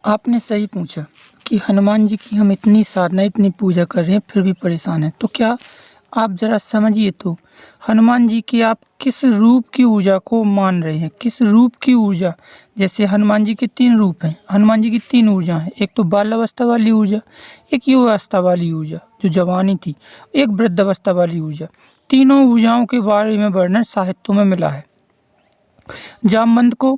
आपने सही पूछा कि हनुमान जी की हम इतनी साधना, इतनी पूजा कर रहे हैं फिर भी परेशान हैं। तो क्या आप ज़रा समझिए तो, हनुमान जी की आप किस रूप की ऊर्जा को मान रहे हैं? किस रूप की ऊर्जा? जैसे हनुमान जी के 3 रूप हैं, हनुमान जी की 3 ऊर्जा हैं। एक तो बाल अवस्था वाली ऊर्जा, एक युवावस्था वाली ऊर्जा जो जवानी थी, एक वृद्धावस्था वाली ऊर्जा। तीनों ऊर्जाओं के बारे में वर्णन साहित्यों में मिला है। जामवंत को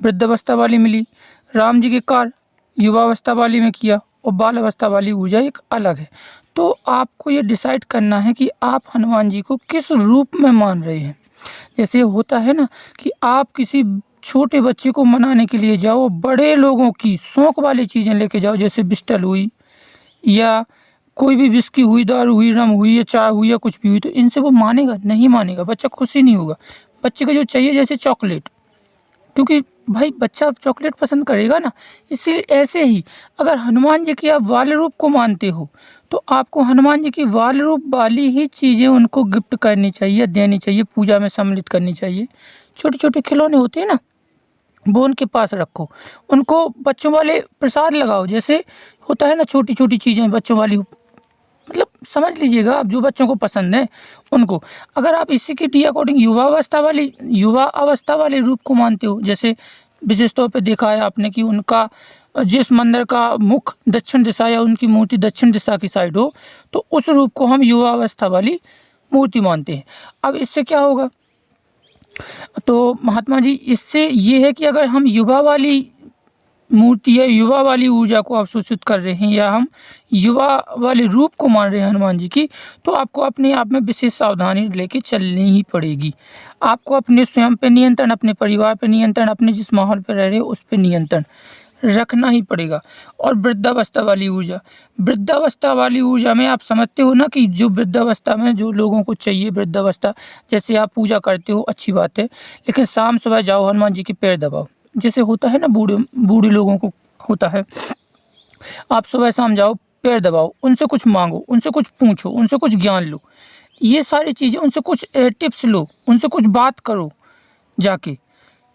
वृद्धावस्था वाली मिली, राम जी के कार्य युवावस्था वाली में किया और बाल अवस्था वाली ऊर्जा एक अलग है। तो आपको ये डिसाइड करना है कि आप हनुमान जी को किस रूप में मान रहे हैं। जैसे होता है ना कि आप किसी छोटे बच्चे को मनाने के लिए जाओ, बड़े लोगों की शौक वाली चीज़ें लेके जाओ, जैसे बिस्टल हुई या कोई भी विस्की हुई, दारू हुई, रम हुई या चाय हुई या कुछ भी हुई, तो इनसे वो मानेगा नहीं, मानेगा, बच्चा खुश ही नहीं होगा। बच्चे को जो चाहिए जैसे चॉकलेट, क्योंकि भाई बच्चा चॉकलेट पसंद करेगा ना। इसीलिए ऐसे ही अगर हनुमान जी की आप बाल रूप को मानते हो तो आपको हनुमान जी की बाल रूप वाली ही चीज़ें उनको गिफ्ट करनी चाहिए, देनी चाहिए, पूजा में सम्मिलित करनी चाहिए। छोटे छोटे खिलौने होते हैं ना, वो उनके पास रखो, उनको बच्चों वाले प्रसाद लगाओ। जैसे होता है ना छोटी छोटी चीज़ें बच्चों वाली, मतलब समझ लीजिएगा आप, जो बच्चों को पसंद है उनको। अगर आप इसी के टी अकॉर्डिंग युवा अवस्था वाले रूप को मानते हो, जैसे विशेष तौर पे देखा है आपने कि उनका जिस मंदिर का मुख दक्षिण दिशा या उनकी मूर्ति दक्षिण दिशा की साइड हो, तो उस रूप को हम युवा अवस्था वाली मूर्ति मानते हैं। अब इससे क्या होगा, तो महात्मा जी इससे ये है कि अगर हम युवा वाली मूर्ति या युवा वाली ऊर्जा को अवशोषित कर रहे हैं या हम युवा वाले रूप को मान रहे हैं हनुमान जी की, तो आपको अपने आप में विशेष सावधानी लेके चलनी ही पड़ेगी। आपको अपने स्वयं पे नियंत्रण, अपने परिवार पे नियंत्रण, अपने जिस माहौल पे रह रहे हो उस पे नियंत्रण रखना ही पड़ेगा। और वृद्धावस्था वाली ऊर्जा में आप समझते हो ना कि जो वृद्धावस्था में जो लोगों को चाहिए, वृद्धावस्था जैसे आप पूजा करते हो अच्छी बात है, लेकिन शाम सुबह जाओ हनुमान जी के पैर दबाओ, जैसे होता है ना बूढ़े लोगों को होता है। आप सुबह शाम जाओ, पैर दबाओ, उनसे कुछ मांगो, उनसे कुछ पूछो, उनसे कुछ ज्ञान लो, ये सारी चीज़ें, उनसे कुछ टिप्स लो, उनसे कुछ बात करो जाके।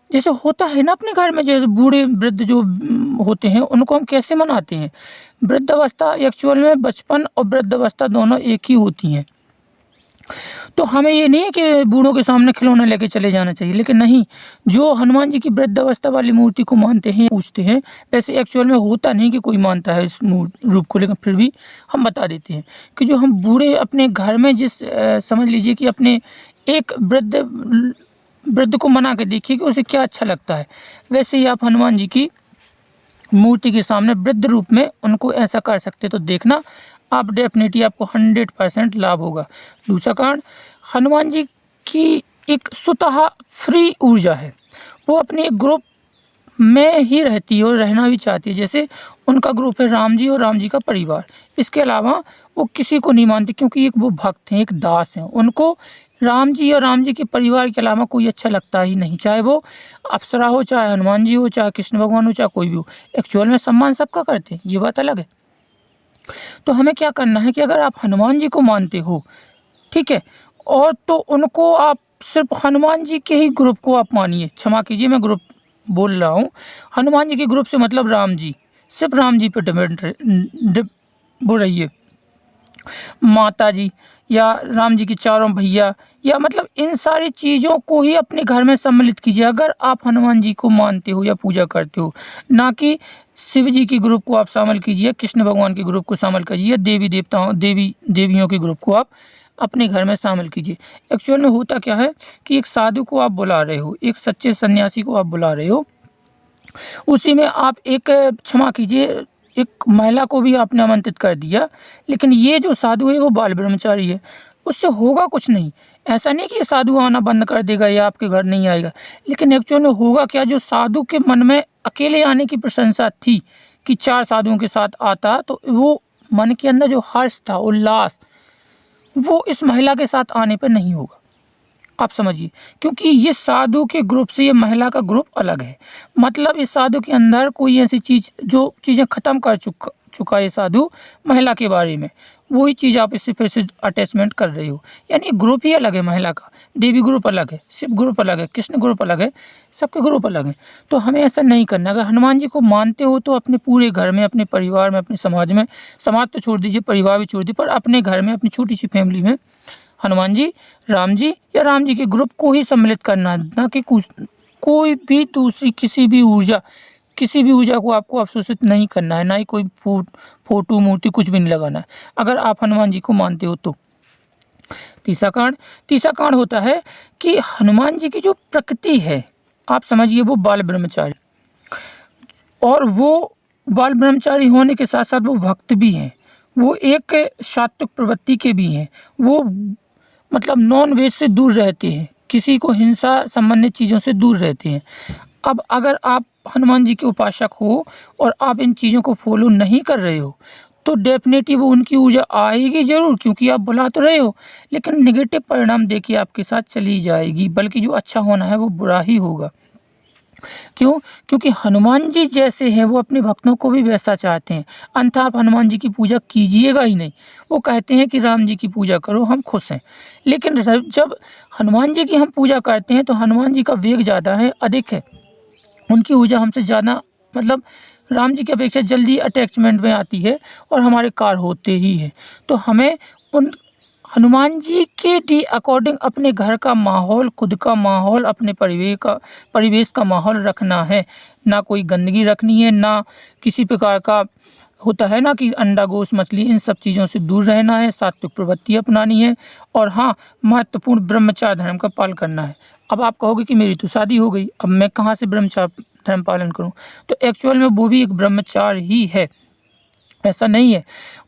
जैसे होता है ना अपने घर में, जैसे बूढ़े वृद्ध जो होते हैं उनको हम कैसे मनाते हैं। वृद्धावस्था एक्चुअल में बचपन और वृद्धावस्था दोनों एक ही होती हैं। तो हमें ये नहीं है कि बूढ़ों के सामने खिलौना लेके चले जाना चाहिए, लेकिन नहीं, जो हनुमान जी की वृद्धावस्था वाली मूर्ति को मानते हैं, पूछते हैं, वैसे एक्चुअल में होता नहीं कि कोई मानता है इस रूप को, लेकिन फिर भी हम बता देते हैं कि जो हम बूढ़े अपने घर में जिस समझ लीजिए कि अपने एक वृद्ध को मना के देखिए कि उसे क्या अच्छा लगता है, वैसे ही आप हनुमान जी की मूर्ति के सामने वृद्ध रूप में उनको ऐसा कर सकते। तो देखना आप डेफिनेटली आपको 100% लाभ होगा। दूसरा कारण, हनुमान जी की एक स्वतः फ्री ऊर्जा है, वो अपने एक ग्रुप में ही रहती है और रहना भी चाहती है। जैसे उनका ग्रुप है राम जी और राम जी का परिवार, इसके अलावा वो किसी को नहीं मानते, क्योंकि एक वो भक्त हैं, एक दास हैं, उनको राम जी और राम जी के परिवार के अलावा कोई अच्छा लगता ही नहीं, चाहे वो अप्सरा हो, चाहे हनुमान जी हो, चाहे कृष्ण भगवान हो, चाहे कोई भी हो। एक्चुअल में सम्मान सबका करते हैं, ये बात अलग है। तो हमें क्या करना है कि अगर आप हनुमान जी को मानते हो, ठीक है, और तो उनको आप सिर्फ हनुमान जी के ही ग्रुप को आप मानिए, क्षमा कीजिए मैं ग्रुप बोल रहा हूँ, हनुमान जी के ग्रुप से मतलब राम जी, सिर्फ राम जी पे डिपेंड वो रहिए, माता जी या राम जी के चारों भैया, या मतलब इन सारी चीज़ों को ही अपने घर में सम्मिलित कीजिए अगर आप हनुमान जी को मानते हो या पूजा करते हो। ना कि शिव जी के ग्रुप को आप शामिल कीजिए, कृष्ण भगवान के ग्रुप को शामिल कीजिए, देवियों के ग्रुप को आप अपने घर में शामिल कीजिए। एक्चुअल में होता क्या है कि एक साधु को आप बुला रहे हो, एक सच्चे सन्यासी को आप बुला रहे हो, उसी में आप एक, क्षमा कीजिए, एक महिला को भी आपने आमंत्रित कर दिया, लेकिन ये जो साधु है वो बाल ब्रह्मचारी है, उससे होगा कुछ नहीं। ऐसा नहीं कि ये साधु आना बंद कर देगा या आपके घर नहीं आएगा, लेकिन एक्चुअल में होगा क्या, जो साधु के मन में अकेले आने की प्रशंसा थी कि 4 साधुओं के साथ आता, तो वो मन के अंदर जो हर्ष था, उल्लास, वो इस महिला के साथ आने पर नहीं होगा। आप समझिए, क्योंकि ये साधु के ग्रुप से ये महिला का ग्रुप अलग है। मतलब इस साधु के अंदर कोई ऐसी चीज़, जो चीज़ें ख़त्म चुका है साधु महिला के बारे में, वही चीज़ आप इससे फिर से अटैचमेंट कर रहे हो। यानी ग्रुप ही अलग है महिला का, देवी ग्रुप अलग है, शिव ग्रुप अलग है, कृष्ण ग्रुप अलग है, सबके ग्रुप अलग हैं। तो हमें ऐसा नहीं करना। अगर हनुमान जी को मानते हो तो अपने पूरे घर में, अपने परिवार में, अपने समाज में, समाज तो छोड़ दीजिए, परिवार भी छोड़ दीजिए, पर अपने घर में, अपनी छोटी सी फैमिली में हनुमान जी, राम जी या राम जी के ग्रुप को ही सम्मिलित करना है, ना कि कोई भी दूसरी किसी भी ऊर्जा को आपको अवशोषित नहीं करना है, ना ही कोई फोटो मूर्ति कुछ भी नहीं लगाना है, अगर आप हनुमान जी को मानते हो तो। तीसरा कांड होता है कि हनुमान जी की जो प्रकृति है, आप समझिए वो बाल ब्रह्मचारी, और वो बाल ब्रह्मचारी होने के साथ साथ वो भक्त भी हैं, वो एक सात्विक प्रवृत्ति के भी हैं, वो मतलब नॉन वेज से दूर रहते हैं, किसी को हिंसा संबंधित चीज़ों से दूर रहते हैं। अब अगर आप हनुमान जी के उपासक हो और आप इन चीज़ों को फॉलो नहीं कर रहे हो तो डेफिनेटली वो उनकी ऊर्जा आएगी ज़रूर, क्योंकि आप बुला तो रहे हो, लेकिन नेगेटिव परिणाम देखिए आपके साथ चली जाएगी, बल्कि जो अच्छा होना है वो बुरा ही होगा। क्यों? क्योंकि हनुमान जी जैसे हैं वो अपने भक्तों को भी वैसा चाहते हैं, अन्यथा आप हनुमान जी की पूजा कीजिएगा ही नहीं। वो कहते हैं कि राम जी की पूजा करो, हम खुश हैं, लेकिन जब हनुमान जी की हम पूजा करते हैं तो हनुमान जी का वेग ज़्यादा है, अधिक है, उनकी ऊर्जा हमसे ज़्यादा मतलब राम जी की अपेक्षा जल्दी अटैचमेंट में आती है और हमारे कार्य होते ही हैं। तो हमें उन हनुमान जी के अकॉर्डिंग अपने घर का माहौल, खुद का माहौल, अपने परिवेश का माहौल रखना है, ना कोई गंदगी रखनी है, ना किसी प्रकार का होता है ना कि अंडा गोश्त मछली, इन सब चीज़ों से दूर रहना है, सात्विक प्रवृत्ति अपनानी है, और हाँ, महत्वपूर्ण ब्रह्मचार्य धर्म का पालन करना है। अब आप कहोगे कि मेरी तो शादी हो गई, अब मैं कहाँ से ब्रह्मचार्य धर्म पालन करूँ? तो एक्चुअल में वो भी एक ब्रह्मचार्य ही है, ऐसा नहीं है,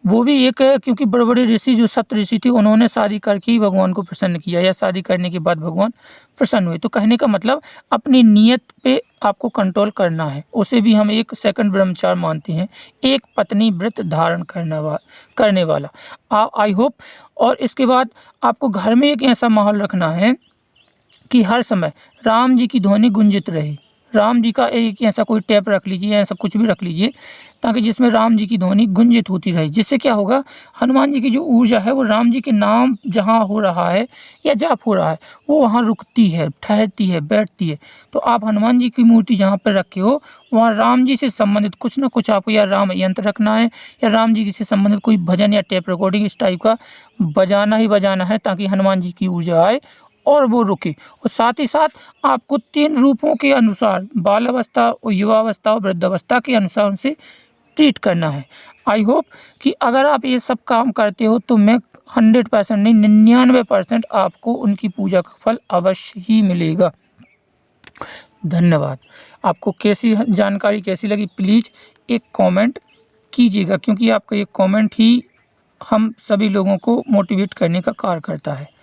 वो भी एक है, क्योंकि बड़े बड़े ऋषि जो सप्त ऋषि थे उन्होंने शादी करके ही भगवान को प्रसन्न किया, या शादी करने के बाद भगवान प्रसन्न हुए। तो कहने का मतलब अपनी नीयत पे आपको कंट्रोल करना है, उसे भी हम एक सेकंड ब्रह्मचार्य मानते हैं, एक पत्नी व्रत धारण करने वाला। I hope. और इसके बाद आपको घर में एक ऐसा माहौल रखना है कि हर समय राम जी की ध्वनि गुंजित रहे। राम जी का एक ऐसा कोई टैप रख लीजिए, ऐसा कुछ भी रख लीजिए, ताकि जिसमें राम जी की ध्वनि गुंजित होती रहे। जिससे क्या होगा, हनुमान जी की जो ऊर्जा है वो राम जी के नाम जहाँ हो रहा है या जाप हो रहा है वो वहाँ रुकती है, ठहरती है, बैठती है। तो आप हनुमान जी की मूर्ति जहाँ पर रखे हो वहाँ राम जी से संबंधित कुछ ना कुछ आपको या राम यंत्र रखना है, या राम जी से संबंधित कोई भजन या टेप रिकॉर्डिंग इस टाइप का बजाना ही बजाना है, ताकि हनुमान जी की ऊर्जा आए और वो रुके। और साथ ही साथ आपको 3 रूपों के अनुसार, बाल अवस्था, युवावस्था और वृद्धावस्था के अनुसार उनसे ट्रीट करना है। आई होप कि अगर आप ये सब काम करते हो तो मैं 100% नहीं 99% आपको उनकी पूजा का फल अवश्य ही मिलेगा। धन्यवाद। आपको कैसी जानकारी कैसी लगी प्लीज़ एक कमेंट कीजिएगा, क्योंकि आपका एक कमेंट ही हम सभी लोगों को मोटिवेट करने का कार्य करता है।